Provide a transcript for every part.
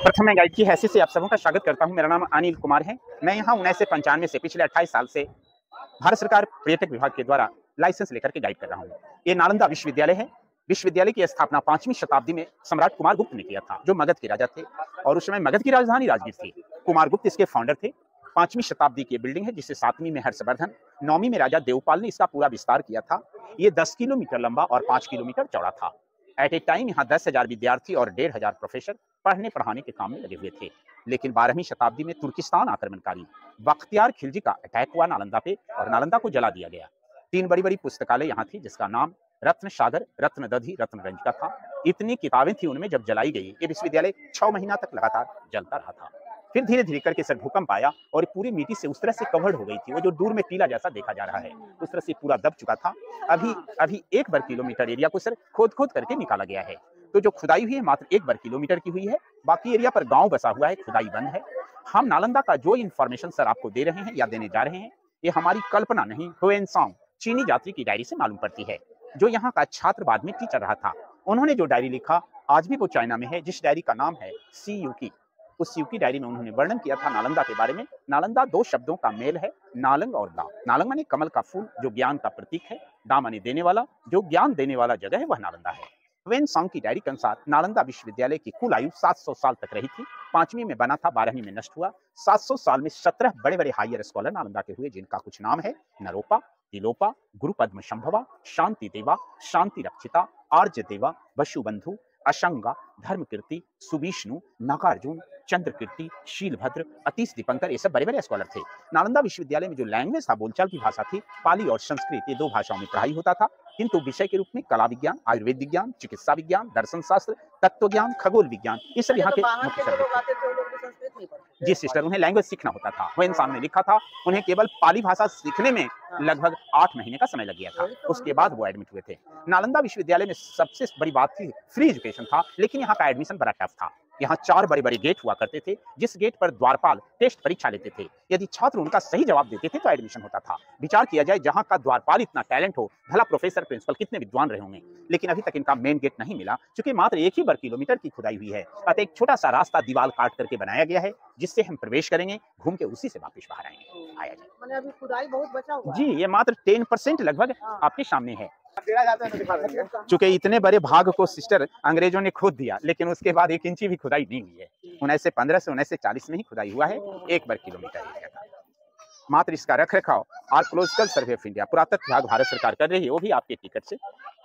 प्रथम मैं गाइड की हैसियत से आप सबों का स्वागत करता हूं। मेरा नाम अनिल कुमार है। मैं यहां 1995 से पिछले 28 साल से भारत सरकार पर्यटक विभाग के द्वारा लाइसेंस लेकर के गाइड कर रहा हूं। ये नालंदा विश्वविद्यालय है। विश्वविद्यालय की स्थापना 5वीं शताब्दी में सम्राट कुमार गुप्त ने किया था, जो मगध के राजा थे और उस समय मगध की राजधानी राजगीर थी। कुमार गुप्त इसके फाउंडर थे। 5वीं शताब्दी की बिल्डिंग है, जिसे 7वीं में हर्षवर्धन, 9वीं में राजा देवपाल ने इसका पूरा विस्तार किया था। ये 10 किलोमीटर लंबा और 5 किलोमीटर चौड़ा था। एट ए टाइम यहाँ 10,000 विद्यार्थी और 1,500 प्रोफेसर पढ़ने पढ़ाने के काम में लगे हुए थे। लेकिन 12वीं शताब्दी में तुर्किस्तान आक्रमणकारी बख्तियार खिलजी का अटैक हुआ नालंदा पे और नालंदा को जला दिया गया। 3 बड़ी बड़ी पुस्तकालय यहाँ थी, जिसका नाम रत्न सागर, रत्न दधि, रत्न रंज का था। इतनी किताबें थी उनमें, जब जलाई गई ये विश्वविद्यालय 6 महीना तक लगातार जलता रहा था। फिर धीरे धीरे करके सर भूकंप आया और पूरी मिट्टी से उस तरह से कवर्ड हो गई थी, वो जो दूर में टीला जैसा देखा जा रहा है उस तरह से पूरा दब चुका था। अभी 1 वर्ग किलोमीटर एरिया को सर खोद करके निकाला गया है। तो जो खुदाई हुई है मात्र 1 वर्ग किलोमीटर की हुई है। बाकी एरिया पर गांव बसा हुआ है, खुदाई बंद है। हम नालंदा का जो इन्फॉर्मेशन सर आपको दे रहे हैं या देने जा रहे हैं, ये हमारी कल्पना नहीं, हुएनसांग चीनी यात्री की डायरी से मालूम पड़ती है, जो यहाँ का छात्र बाद में टीचर रहा था। उन्होंने जो डायरी लिखा आज भी वो चाइना में है, जिस डायरी का नाम है सी यूकी। उस यूकी डायरी में उन्होंने वर्णन किया था नालंदा के बारे में। नालंदा 2 शब्दों का मेल है, नालंग और दा। नालंग माने कमल का फूल, जो ज्ञान का प्रतीक है। दा माने देने वाला, जो ज्ञान देने वाला जगह है, वह नालंदा है। हुएनसांग की डायरी के अनुसार नालंदा विश्वविद्यालय की कुल आयु 700 साल तक रही थी। 5वीं में बना था, 12वीं में नष्ट हुआ। 700 साल में 17 बड़े बड़े हायर स्कॉलर नालंदा के हुए, जिनका कुछ नाम है नरोपा, तिलोपा, गुरुपद्म शंभवा, शांति देवा, शांति रक्षिता, आर्य देवा, वसुबंधु, अशंगा, धर्मकीर्ति, सुविष्णु, नागार्जुन, चंद्रकीर्ति, शीलभद्र, अतीश दीपंकर, ये सब बड़े बड़े स्कॉलर थे। नालंदा विश्वविद्यालय में जो लैंग्वेज था, बोलचाल की भाषा थी, पाली और संस्कृत, ये 2 भाषाओं में पढ़ाई होता था। किंतु विषय के रूप में कला विज्ञान, आयुर्वेद विज्ञान, चिकित्सा विज्ञान, दर्शन शास्त्र, तत्व ज्ञान, खगोल विज्ञान, ये सब यहाँ के मुख्य सब्जेक्ट थे। जी सिस्टर, उन्हें लैंग्वेज सीखना होता था। हुएनसांग ने लिखा था उन्हें केवल पाली भाषा सीखने में लगभग 8 महीने का समय लग गया था। उसके बाद वो एडमिट हुए थे। नालंदा विश्वविद्यालय में सबसे बड़ी बात थी फ्री एजुकेशन था, लेकिन यहाँ का एडमिशन बड़ा टफ था। यहाँ 4 बड़े बड़े गेट हुआ करते थे, जिस गेट पर द्वारपाल टेस्ट परीक्षा लेते थे। यदि छात्र उनका सही जवाब देते थे तो एडमिशन होता था। विचार किया जाए, जहाँ का द्वारपाल इतना टैलेंट हो, भला प्रोफेसर प्रिंसिपल कितने विद्वान रहे होंगे। लेकिन अभी तक इनका मेन गेट नहीं मिला, क्योंकि मात्र 1 ही वर्ग किलोमीटर की खुदाई हुई है। अतः एक छोटा सा रास्ता दीवार काट करके बनाया गया है, जिससे हम प्रवेश करेंगे, घूम के उसी से वापस बाहर आएंगे। आया जाए। मैंने अभी खुदाई बहुत बचा हुआ है। जी, ये मात्र 10% लगभग आपके सामने है। चूंकि इतने बड़े भाग को सिस्टर अंग्रेजों ने खोद दिया, लेकिन उसके बाद 1 इंची भी खुदाई नहीं हुई है। 1915 से 1940 में ही खुदाई हुआ है, 1 वर्ग किलोमीटर एरिया का। मात्र इसका रख रखाव आर्कोलॉजिकल सर्वे ऑफ इंडिया, पुरातत्व विभाग भारत सरकार कर रही है, वो भी आपके टिकट से।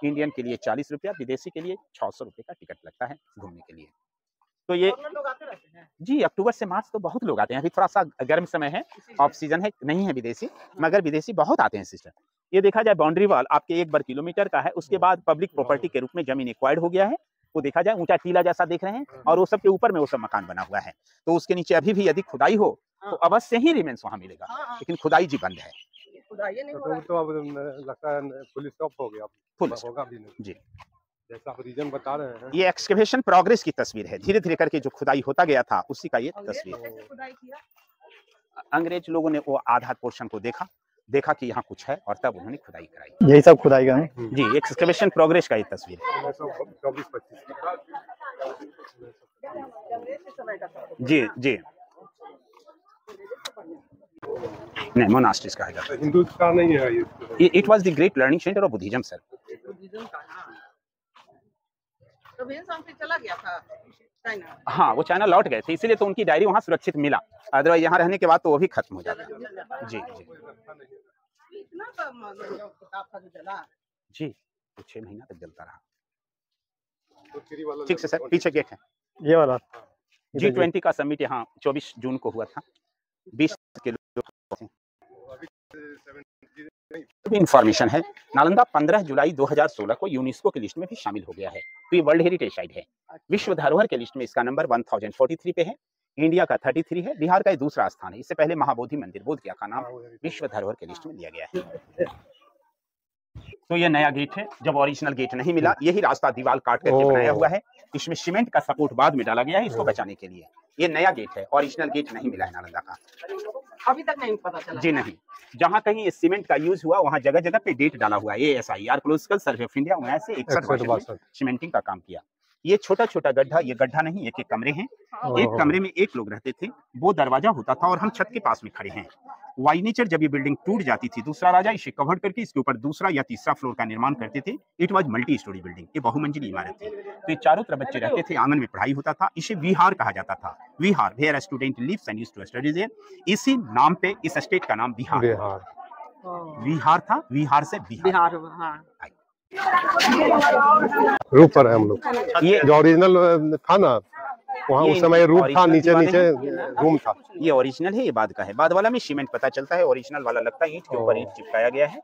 इंडियन के लिए 40 रुपया, विदेशी के लिए 600 रुपये का टिकट लगता है घूमने के लिए। तो ये लोग आते रहते हैं। जी, अक्टूबर से मार्च तो बहुत लोग आते हैं। अभी थोड़ा सा गर्म समय है, ऑफ सीजन है, नहीं है विदेशी, मगर विदेशी बहुत आते हैं सिस्टर। ये देखा जाए, बाउंड्री वॉल आपके 1 वर्ग किलोमीटर का है। उसके बाद पब्लिक प्रॉपर्टी के रूप में जमीन एक्वायर्ड हो गया है। वो देखा जाए ऊंचा टीला जैसा देख रहे हैं, और वो सब के ऊपर में वो सब मकान बना हुआ है। तो उसके नीचे अभी भी यदि खुदाई हो तो अवश्य ही रिमेंस वहां मिलेगा, लेकिन खुदाई जी बंद है। खुदाई नहीं हो रहा तो अब लगता है पुलिस स्टॉप हो गया, फुल होगा भी नहीं। जी, जैसा आप रीजन बता रहे हैं, ये एक्सकेवेशन प्रोग्रेस की तस्वीर है। धीरे धीरे करके जो खुदाई होता गया था, उसी का ये तस्वीर है। कैसे खुदाई किया? अंग्रेज लोगों ने वो आधा पोर्शन को देखा कि यहाँ कुछ है, और तब उन्होंने खुदाई कराई। यही सब खुदाई का है जी, एक्सकेवेशन प्रोग्रेस का ये तस्वीर है। 1924-25 अंग्रेज समय का था। जी जी, नहीं, मोनास्ट्रीज कहा जाता है। हिंदू का नहीं है ये। It was the great learning centre of Buddhism sir. Buddhism का, हाँ। तो हुएनसांग से चला गया था चाइना। हाँ, वो चाइना लौट गए थे, इसीलिए तो उनकी डायरी वहाँ सुरक्षित मिला। अदरवाइज यहाँ रहने के बाद तो वो भी खत्म हो जाता। जी जी इतना किताब था जो जला। जी, तो 6 महीना तक जलता रहा। वाला ठीक है सर, पीछे गेट है। ये वाला G20 का समिट यहाँ 24 जून को हुआ था। 20 के लोग इंफॉर्मेशन है। नालंदा 15 जुलाई 2016 को यूनेस्को की लिस्ट में भी शामिल हो गया है, तो ये वर्ल्ड हेरिटेज साइट है। विश्व धरोहर के लिस्ट में इसका नंबर 1043 पे है। इंडिया का 33 है। बिहार का ये दूसरा स्थान है। इससे पहले महाबोधि मंदिर बोधगया का नाम विश्व धरोहर के लिस्ट में लिया गया है। तो ये नया गेट है। जब ओरिजिनल गेट नहीं मिला, यही रास्ता दीवार काट करके बनाया हुआ है। इसमें सीमेंट का सपोर्ट बाद में डाला गया है इसको बचाने के लिए। ये नया गेट है, ओरिजिनल गेट नहीं मिला है नालंदा का। अभी तक नहीं पता चला जी नहीं, जहाँ कहीं ये सीमेंट का यूज हुआ वहाँ जगह जगह पे डेट डाला हुआ है। ASI archaeological survey of India 1961 cementing का काम किया। ये छोटा छोटा गड्ढा, ये गड्ढा नहीं, एक एक कमरे हैं। एक कमरे में एक लोग रहते थे, वो दरवाजा होता था और हम छत के पास में खड़े हैं। वाई नेचर जब ये बिल्डिंग टूट जाती थी, दूसरा राजा इसे कवर करके इसके ऊपर दूसरा या तीसरा फ्लोर का निर्माण करते थे। It was multi storey building, ये बहुमंजिली इमारत थी। तो ये चारों तरफ बच्चे रहते थे, आंगन में पढ़ाई होता था। इसे विहार कहा जाता था। विहार, where student lives and used to study there. इसी नाम पे इस स्टेट का नाम बिहार विहार था। विहार से बिहार। रूफ पर है हम लोग। ये जो ओरिजिनल था ना, वहाँ उस समय रूफ था, नीचे नीचे रूम था। ये ओरिजिनल है, ये बाद का है। बाद वाला में सीमेंट पता चलता है, ओरिजिनल वाला लगता है ईंट के ऊपर ईंट चिपकाया गया है।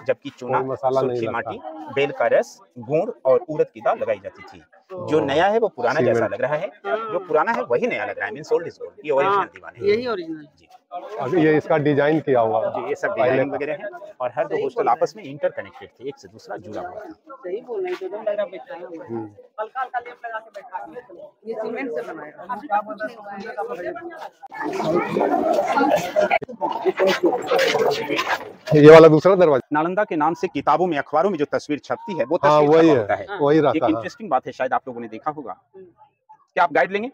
जबकि चूना, सूखी माटी, बेल का रस, गुड़ और उड़द की दाल लगाई जाती थी। जो नया है वो पुराना जैसा लग रहा है, जो पुराना है वही नया लग रहा है। Means old is gold. ये ओरिजिनल दीवार है, यही ओरिजिनल जी। अभी ये इसका डिजाइन किया हुआ जी, ये सब डिजाइन वगैरह है। और हर दो हॉस्टल आपस में इंटरकनेक्टेड थे, एक से दूसरा जुड़ा हुआ था। सही बोल रहे हैं, लग रहा बैठाया हुआ है। हल्का हल्का लेप लगा के बैठा है। ये सीमेंट से बनाया है। ये वाला दूसरा दरवाजा नालंदा के नाम से किताबों में, अखबारों में जो तस्वीर छपती है वो हाँ, तस्वीर वही होता है, वही रहता है। एक इंटरेस्टिंग बात है, शायद आप लोगों ने देखा होगा। क्या आप गाइड लेंगे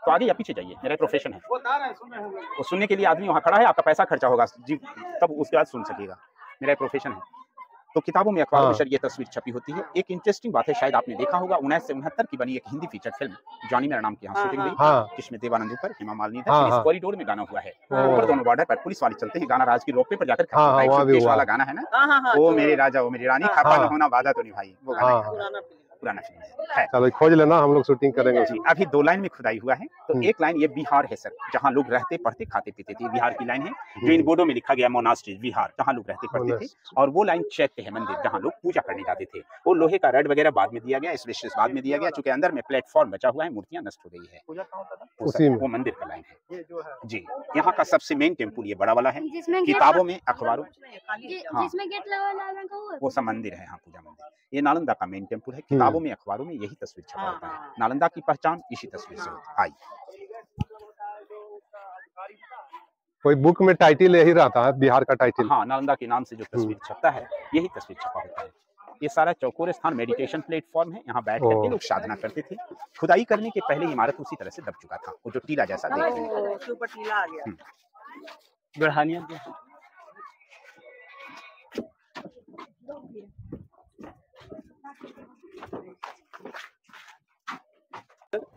तो आगे या पीछे जाइए, मेरा प्रोफेशन है। वो सुनने के लिए आदमी वहाँ खड़ा है, आपका पैसा खर्चा होगा जी, तब उसके बाद सुन सकेगा। मेरा प्रोफेशन है। तो किताबों में, अखबारों में ये तस्वीर छपी होती है। एक इंटरेस्टिंग बात है, शायद आपने देखा होगा, 1969 की बनी एक हिंदी फीचर फिल्म जॉनी मेरा नाम की यहाँ शूटिंग हुई, जिसमें देवानंद ऊपर, हेमा मालिनी था। इस कॉरिडोर में गाना हुआ है। ऊपर दोनों बॉर्डर पर पुलिस वाले चलते हैं, गाना राज की रोपवे पर जाकर वाला गाना है ना, ओ मेरे राजा ओ मेरी रानी, खफा न होना वादा तो निभाई, वो गाना पुराना फिल्म है। चलो खोज लेना, हम लोग शूटिंग करेंगे जी। अभी 2 लाइन में खुदाई हुआ है। तो एक लाइन ये बिहार है सर, जहाँ लोग रहते, पढ़ते, खाते, पीते थे। बिहार की लाइन है जो इन बोर्डों में लिखा गया, मोनास्ट्री बिहार, जहाँ लोग रहते, पढ़ते थे। और वो लाइन चैत्य है, मंदिर, जहाँ लोग पूजा करने जाते थे। वो लोहे का रड वगैरह बाद में दिया गया, स्पेशल बाद में दिया गया, चूंकि अंदर में प्लेटफॉर्म बचा हुआ है, मूर्तियां नष्ट हो गई है। वो मंदिर का लाइन है जी। यहाँ का सबसे मेन टेम्पल ये बड़ा वाला है। किताबों में, अखबारों, जिसमें गेट लगा लाल रंग का वो सब मंदिर है। हाँ, पूजा मंदिर। ये नालंदा का मेन टेम्पल है। किताबों में, अखबारों में यही तस्वीर छपा होता है। नालंदा की पहचान इसी तस्वीर से आई। कोई बुक में टाइटल यही रहता है, बिहार का टाइटल। हाँ, नालंदा के नाम से जो तस्वीर छपता है, यही तस्वीर छपा होता है। ये सारा चौकोर स्थान मेडिटेशन प्लेटफॉर्म है। यहाँ बैठ करके लोग साधना करते थे। खुदाई करने के पहले इमारत उसी तरह से दब चुका था, वो जो टीला जैसा देख रहे हैं।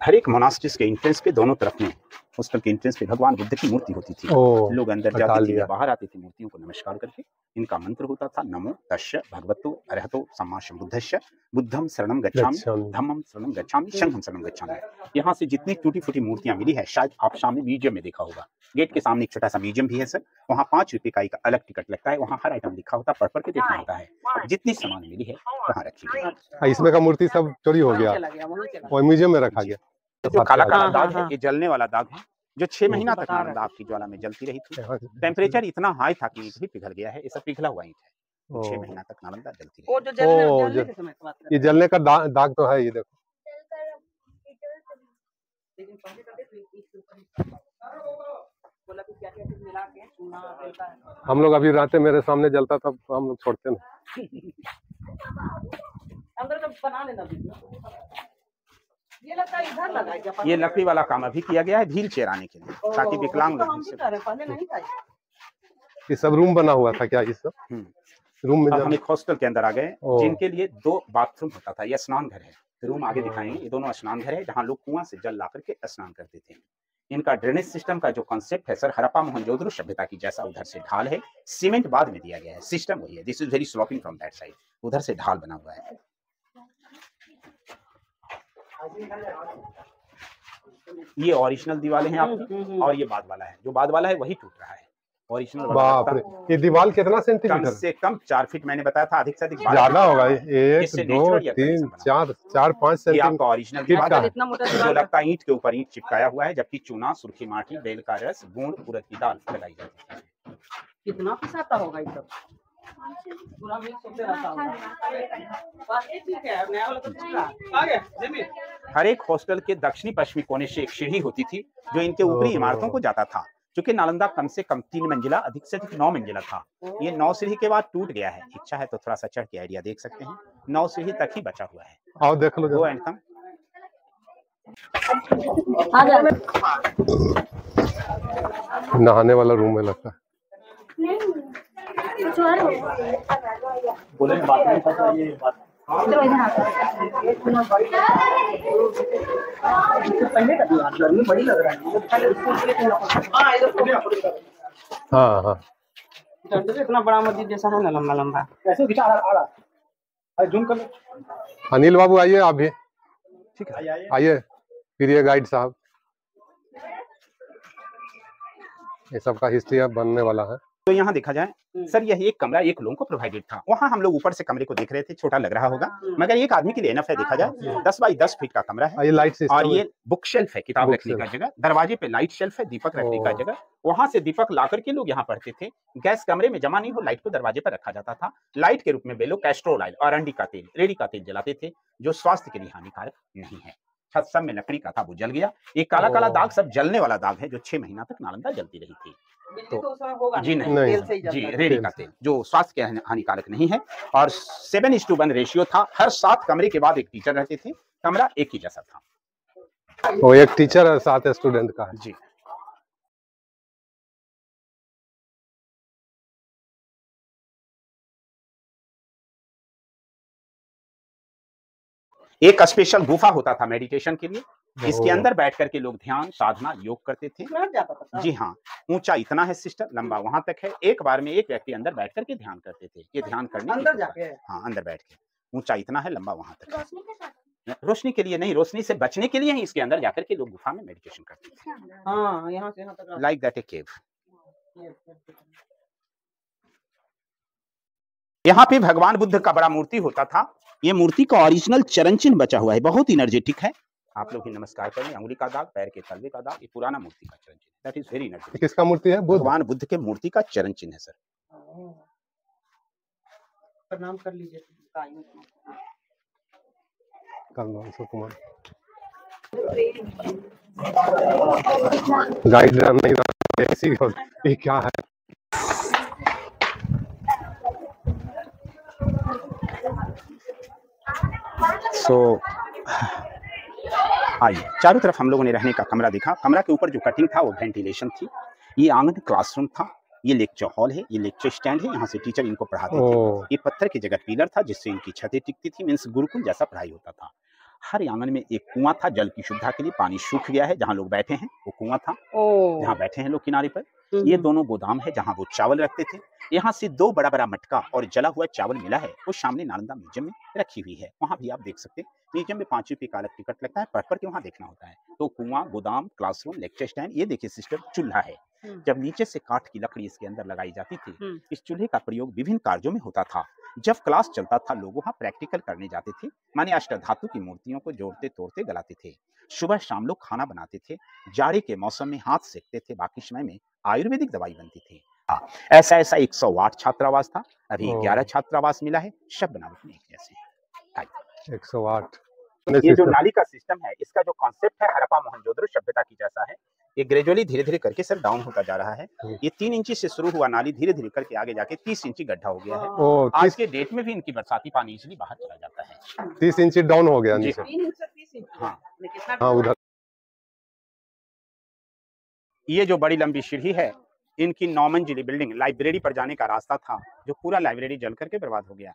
हर एक मोनास्ट्रीज के एंट्रेंस पे दोनों तरफ में, हॉस्टल के एंट्रेंस पे भगवान बुद्ध की मूर्ति होती थी। लोग अंदर जाते थे, बाहर आते थे, मूर्तियों को नमस्कार करके। इनका मंत्र होता था, नमो तस्य भगवतो अरहतो सम्मा सम्बुद्धस्य बुद्धम शरणम गच्छामि, धम्मम शरणम गच्छामि, संघम शरणम गच्छामि। यहाँ से जितनी टूटी फूटी मूर्तियां मिली है, शायद आप सामने म्यूजियम में देखा होगा। गेट के सामने एक छोटा सा म्यूजियम भी है सर। वहाँ 5 रुपए का एक अलग टिकट लगता है। वहाँ हर आइटम लिखा होता है, पढ़ के देखना होता है। जितनी सामान मिली है वहाँ रखी गई। इसमें का मूर्ति सब चोरी हो गया, वो म्यूजियम में रखा गया। जो काला काला दाग है, ये जलने वाला दाग है, जो 6 महीना तक नालंदा आपकी ज्वाला में जलती रही थी। टेम्परेचर इतना हाई था कि ईंट भी पिघल गया है। ये सब पिघला हुआ ईंट है। 6 महीना तक नालंदा जलती रही। ये जलने का दाग तो है, ये देखो। हम लोग अभी रात मेरे सामने जलता था, हम लोग छोड़ते नहीं। ये लकड़ी वाला काम अभी किया गया है, व्हील चेयर आने के लिए, ताकि विकलांग ये सब रूम बना हुआ था क्या? इस रूम में हम एक हॉस्टल के अंदर आ गए, जिनके लिए 2 बाथरूम होता था। यह स्नान घर है। रूम आगे दिखाएंगे। ये दोनों स्नान घर है, जहाँ लोग कुआं से जल ला करके स्नान करते थे। इनका ड्रेनेज सिस्टम का जो कॉन्सेप्ट है सर, हड़प्पा मोहनजोदड़ो सभ्यता की जैसा उधर से ढाल है, सीमेंट बाद में दिया गया है, सिस्टम वही है। This is very sloping from that side, उधर से ढाल बना हुआ है। ये ओरिजिनल दीवारें हैं आपकी, और ये बाद वाला है। जो बाद वाला है वही टूट रहा है। ओरिजिनल बाप रे, ये दीवार कितना सेंटीमीटर? कम से कम 4 फीट मैंने बताया था, अधिक से अधिक ज्यादा होगा। 1 2 3 4 5 सेंटीमीटर ओरिजिनल दीवार है, जो लगता है ईंट के ऊपर ईंट चिपकाया हुआ है, जबकि चूना, सुर्खी माटी, बेल का रस, गुड़, उड़द की दाल लगाई जाती है। कितना पिसाता होगा ये सब? पूरा मिक्स होते रहता होगा। बस ये ठीक है, नया वाला तो पूरा आ गया जमीन। हर एक हॉस्टल के दक्षिणी पश्चिमी कोने से एक सीढ़ी होती थी, जो इनके ऊपरी इमारतों को जाता था। क्योंकि नालंदा कम से कम 3 मंजिला, अधिक से अधिक 9 मंजिला था। ये 9 सीढ़ी के बाद टूट गया है। इच्छा है तो थोड़ा सा चढ़ के आइडिया देख सकते हैं। 9 सीढ़ी तक ही बचा हुआ है। आओ देख लो। Go and come. नहाने वाला रूम है लगता है। कुछ और होगा। गर्मी बड़ी लग रहा है। हाँ हाँ इतना बड़ा मस्जिद जैसा है ना, लंबा लंबा। कैसे दिखा आ रहा है? जूम कर लो। अनिल बाबू आइए आप भी, ठीक है आइए प्रिय गाइड साहब। ये सब का हिस्ट्री अब बनने वाला है। तो यहाँ देखा जाए सर, यह एक कमरा एक लोगों को प्रोवाइडेड था। वहाँ हम लोग ऊपर से कमरे को देख रहे थे, छोटा लग रहा होगा मगर एक आदमी के लिए इनफ है। देखा जाए 10 बाई 10 फीट का कमरा है। ये लाइट सिस्टम और ये बुक शेल्फ है, किताब रखने का जगह। दरवाजे पे लाइट शेल्फ है, दीपक रखने का जगह। वहां से दीपक ला करके लोग यहाँ पढ़ते थे। गैस कमरे में जमा नहीं हो, लाइट को दरवाजे पर रखा जाता था। लाइट के रूप में वे लोग कैस्ट्रोल ऑयल और अंडी का तेल, रेडी का तेल जलाते थे, जो स्वास्थ्य के लिए हानिकारक नहीं है। छत सब में लकड़ी का था, वो जल गया। एक काला काला दाग सब जलने वाला दाग है, जो 6 महीना तक नालंदा जलती रही थी। तो जी नहीं, जी रेडी का तेल जो स्वास्थ्य के हानिकारक नहीं है। और 7:1 रेशियो था। हर 7 कमरे के बाद एक टीचर रहते थे। कमरा एक ही जैसा था। वो एक टीचर और 7 स्टूडेंट का है। जी एक स्पेशल गुफा होता था मेडिटेशन के लिए। इसके अंदर बैठ करके लोग ध्यान, साधना, योग करते थे। जी हाँ, ऊंचा इतना है सिस्टर, लंबा वहां तक है। एक बार में एक व्यक्ति अंदर बैठ करके ध्यान करते थे। ये ध्यान करने अंदर जाके? हाँ, अंदर बैठ के। ऊंचा इतना है, लंबा वहां तक है। रोशनी के लिए नहीं, रोशनी से बचने के लिए ही इसके अंदर जाकर के लोग गुफा में मेडिटेशन करते थे। हाँ, यहाँ से यहाँ तक लाइक दैट ए केव। यहाँ पे भगवान बुद्ध का बड़ा मूर्ति होता था। ये मूर्ति का ओरिजिनल चरण चिन्ह बचा हुआ है, बहुत एनर्जेटिक है। आप लोग भी नमस्कार करें। अंगुली का दाग, पैर के तलवे का दाग, ये पुराना मूर्ति का चरण चिन्ह। That is very energetic. किसका मूर्ति है? भगवान बुद्ध के मूर्ति का चरण चिन्ह है सर। प्रणाम कर लीजिए। कुमार गाइड नहीं ऐसी ये क्या है? आइए, चारों तरफ हम लोगों ने रहने का कमरा देखा। कमरा के ऊपर जो कटिंग था वो वेंटिलेशन थी। ये आंगन क्लासरूम था। ये लेक्चर हॉल है, ये लेक्चर स्टैंड है। यहाँ से टीचर इनको पढ़ाते थे। ये पत्थर की जगह पिलर था जिससे इनकी छतें टिकती थी। मीन्स गुरुकुल जैसा पढ़ाई होता था। हर आंगन में एक कुआं था जल की सुविधा के लिए। पानी सूख गया है, जहाँ लोग बैठे हैं वो कुआं था, जहाँ बैठे हैं लोग किनारे पर। ये दोनों गोदाम है जहाँ वो चावल रखते थे। यहाँ से 2 बड़ा बड़ा मटका और जला हुआ चावल मिला है, वो सामने नालंदा म्यूजियम में रखी हुई है। वहाँ भी आप देख सकते हैं। म्यूजियम में 5 रुपये का अलग टिकट लगता है, पढ़ के वहाँ देखना होता है। तो कुआं, गोदाम, क्लासरूम, लेक्चर स्टैंड। ये देखिए सिस्टर, चूल्हा है। जब नीचे से काठ की लकड़ी इसके अंदर लगाई जाती थी, इस चूल्हे का प्रयोग विभिन्न कार्यों में होता था। जब क्लास चलता था, लोग वहाँ प्रैक्टिकल करने जाते थे। माने अष्टधातु की मूर्तियों को जोड़ते तोड़ते गलाते थे। सुबह शाम लोग खाना बनाते थे। जाड़े के मौसम में हाथ सेकते थे। बाकी समय में आयुर्वेदिक दवाई बनती थी। ऐसा 108 छात्रावास था। अभी 11 छात्रावास मिला है। सब बनावट में एक जैसे। 108। ये जो नाली का सिस्टम है, इसका जो कॉन्सेप्ट है हड़प्पा मोहनजोदड़ो सभ्यता की जैसा है। ये ग्रेजुअली धीरे धीरे करके सर डाउन होता जा रहा है। ये 3 इंची से शुरू हुआ नाली धीरे धीरे करके आगे जाके 30 इंची गड्ढा हो गया है। आज के डेट में भी इनकी बरसाती पानी इजीली बाहर चला जाता है। 30 इंची डाउन हो गया नीचे। हाँ हाँ, उधर ये जो बड़ी लंबी सीढ़ी है, इनकी 9 मंजिली बिल्डिंग लाइब्रेरी पर जाने का रास्ता था, जो पूरा लाइब्रेरी जल करके बर्बाद हो गया।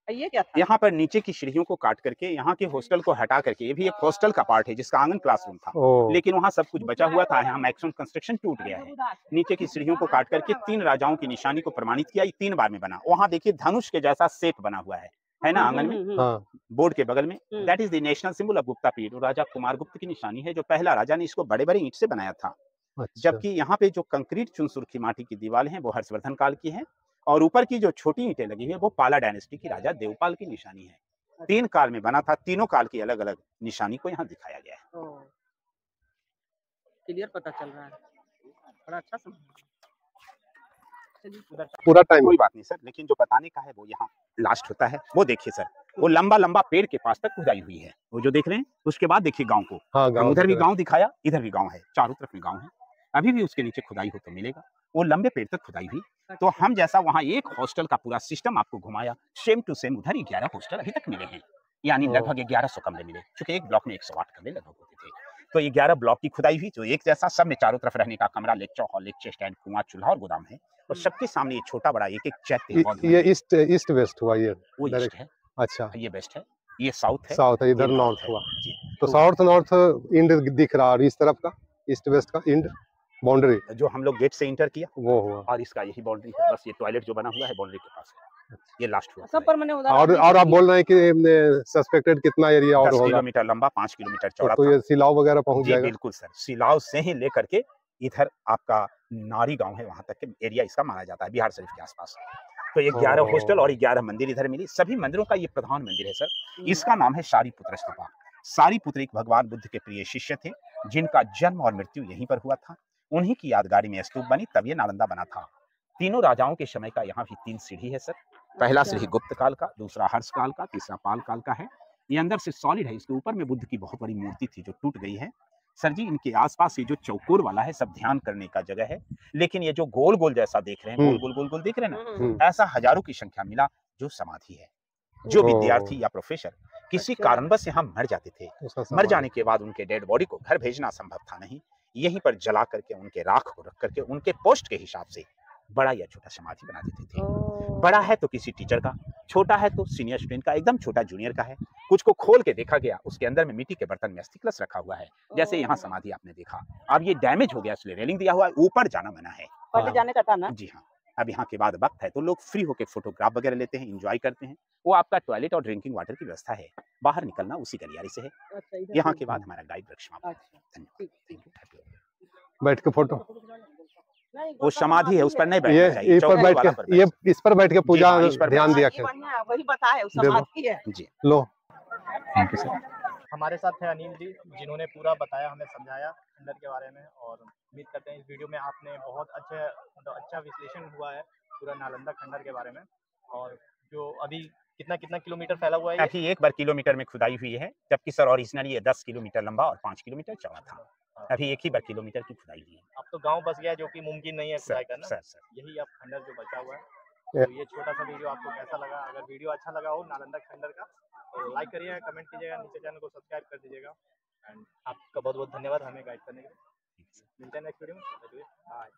ये क्या था? यहाँ पर नीचे की सीढ़ियों को काट करके यहाँ के हॉस्टल को हटा करके, ये भी एक हॉस्टल का पार्ट है जिसका आंगन क्लासरूम था, लेकिन वहाँ सब कुछ बचा हुआ था। यहाँ मैक्सिमम कंस्ट्रक्शन टूट गया है। नीचे की सीढ़ियों को काट करके 3 राजाओं की निशानी को प्रमाणित किया। ये 3 बार में बना। वहाँ देखिए धनुष के जैसा शेप बना हुआ है ना आंगन में, बोर्ड के बगल में। That is the national symbol of Gupta period. राजा कुमार गुप्त की निशानी है, जो पहला राजा ने इसको बड़े बड़े ईंट से बनाया था। जबकि यहाँ पे जो कंक्रीट चुन सुर्खी माटी की दीवार है वो हर्षवर्धन काल की है, और ऊपर की जो छोटी ईंटें लगी है वो पाला डायनेस्टी की राजा देवपाल की निशानी है। 3 काल में बना था। तीनों काल की अलग अलग निशानी को यहाँ दिखाया गया है। क्लियर पता चल रहा है। बड़ा अच्छा समझ। पूरा टाइम कोई बात नहीं सर, लेकिन जो बताने का है वो यहाँ लास्ट होता है। वो देखिए सर, वो लंबा लंबा पेड़ के पास तक खुदाई हुई है, वो जो देख रहे हैं। उसके बाद देखिए गांव को। हाँ, उधर भी गांव दिखाया, इधर भी गांव है, चारों तरफ में गांव है। अभी भी उसके नीचे खुदाई हो तो मिलेगा। वो लंबे पेड़ तक खुदाई हुई। तो हम जैसा वहाँ एक हॉस्टल का पूरा सिस्टम आपको घुमाया, सेम टू सेम उधर ही 11 हॉस्टल अभी तक मिले हैं। यानी लगभग 1100 कमरे मिले, क्योंकि एक ब्लॉक में 108 कमरे लगभग होते थे। तो 11 ब्लॉक की खुदाई हुई, जो एक जैसा, सब में चारों तरफ रहने का कमरा, लेक्चर हॉल, लेक्चर स्टैंड, कुआं, चूल्हा और गोदाम है, और सबके सामने ये छोटा बड़ा एक एक चैत्य। ये ईस्ट वेस्ट हुआ, ये वो ईस्ट है, अच्छा, ये वेस्ट है, ये साउथ है, साउथ है, इधर ये नॉर्थ हुआ। जी। तो साउथ नॉर्थ इंड दिख रहा, और इस तरफ का ईस्ट वेस्ट का इंड बाउंड्री जो हम लोग गेट से इंटर किया वो हुआ, और इसका यही बाउंड्री है, बस ये टॉयलेट जो बना हुआ है बाउंड्री के पास है, ये लास्ट हुआ। सब पर मैंने और आप बोल रहे हैं कि सस्पेक्टेड कितना एरिया और 10 होगा? किलोमीटर लंबा, 5 किलोमीटर चौड़ा तो था। ये सिलाव वगैरह पहुंच जी जाएगा? बिल्कुल सर, सिलाव से ही लेकर के इधर आपका नारी गांव है, वहां तक के एरिया इसका माना जाता है, बिहार शरीफ के आसपास। तो ये 11 हॉस्टल और 11 मंदिर इधर मिली। सभी मंदिरों का ये प्रधान मंदिर है सर, इसका नाम है सारीपुत्र स्तूपा। सारीपुत्र एक भगवान बुद्ध के प्रिय शिष्य थे, जिनका जन्म और मृत्यु यहीं पर हुआ था। उन्हीं की यादगारी में स्तूप बनी, तब ये नालंदा बना था। तीनों राजाओं के समय का यहाँ भी 3 सीढ़ी है सर। पहला सीढ़ी गुप्त काल का, दूसरा हर्ष काल का, तीसरा पाल काल का है। ये अंदर से सॉलिड है, इसके ऊपर में बुद्ध की बहुत बड़ी मूर्ति थी जो टूट गई है सर जी। इनके आसपास ये जो चौकोर वाला है सब ध्यान करने का जगह है, लेकिन ये जो गोल गोल जैसा देख रहे हैं, गोल गोल गोल गोल देख रहे हैं ना, ऐसा हजारों की संख्या मिला जो समाधि है। जो विद्यार्थी या प्रोफेसर किसी कारणवश यहाँ मर जाते थे, मर जाने के बाद उनके डेड बॉडी को घर भेजना संभव था नहीं, यहीं पर जला करके उनके राख को रख करके उनके पोस्ट के हिसाब से बड़ा या छोटा समाधि बना देते थे। बड़ा है तो किसी टीचर का, छोटा है तो सीनियर स्टूडेंट का, एकदम छोटा जूनियर का है। कुछ को खोल के देखा गया, उसके अंदर में मिट्टी के बर्तन में अस्थि कलश रखा हुआ है, जैसे यहाँ समाधि आपने देखा। अब ये डैमेज हो गया, इसलिए रेलिंग दिया हुआ है, ऊपर जाना मना है। पहले जाने का था ना? जी हाँ। अब यहाँ के बाद वक्त है तो लोग फ्री होकर फोटोग्राफ वगैरह लेते हैं, एंजॉय करते हैं। वो आपका टॉयलेट और ड्रिंकिंग वाटर की व्यवस्था है, बाहर निकलना उसी गलियारे से है। यहाँ के बाद हमारा गाइड वृक्ष धन्यवाद। बैठ के फोटो, वो समाधि है, उस पर नहीं बैठना चाहिए। ये इस पर बैठ के पूजा ध्यान दिया कर, वही बता है, समाधि है जी। लो, थैंक यू सर। हमारे साथ है अनिल जी, जिन्होंने पूरा बताया, हमें समझाया खंडर के बारे में, और उम्मीद करते हैं इस वीडियो में आपने बहुत अच्छा विश्लेषण हुआ है पूरा नालंदा खंडर के बारे में। और जो अभी कितना किलोमीटर फैला हुआ है, अभी 1 बार किलोमीटर में खुदाई हुई है, जबकि सर ओरिजिनली ये 10 किलोमीटर लंबा और 5 किलोमीटर चौड़ा था। अभी एक ही बार किलोमीटर की खुदाई हुई है। अब तो गांव बस गया, जो कि मुमकिन नहीं है खुदाई करना। सर यही अब खंडर जो बचा हुआ है। तो ये छोटा सा वीडियो आपको कैसा लगा? अगर वीडियो अच्छा लगा हो नालंदा खंडर का तो लाइक करिएगा, कमेंट कीजिएगा, नीचे चैनल को सब्सक्राइब कर दीजिएगा। एंड आपका बहुत बहुत धन्यवाद हमें गाइड करने के लिए। मिलते हैं नेक्स्ट वीडियो में। बाय।